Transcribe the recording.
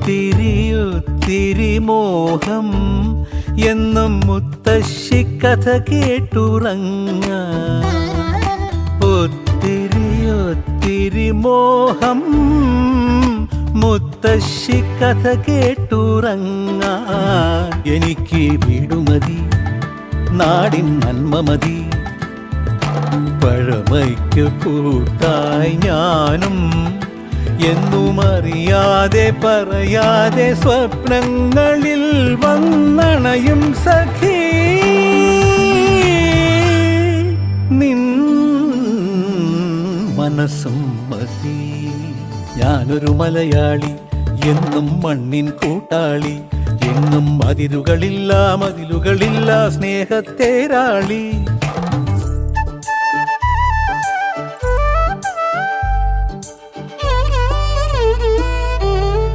ഒത്തിരി മോഹം എന്നും മുത്തശ്ശി കഥ കേട്ടുറങ്ങ. ഒത്തിരി മോഹം മുത്തശ്ശി കഥ കേട്ടുറങ്ങ. എനിക്ക് വീടുമതി, നാടിൻ നന്മ മതി, പഴമയ്ക്ക് കൂട്ടായി ഞാനും എന്നും അറിയാതെ പറയാതെ സ്വപ്നങ്ങളിൽ വന്നണയും സഖി. നിൻ മനസ്സും മതി. ഞാനൊരു മലയാളി, എന്നും മണ്ണിൻ കൂട്ടാളി, എങ്ങും അതിരുകളില്ല മതിലുകളില്ല സ്നേഹത്തേരാളി.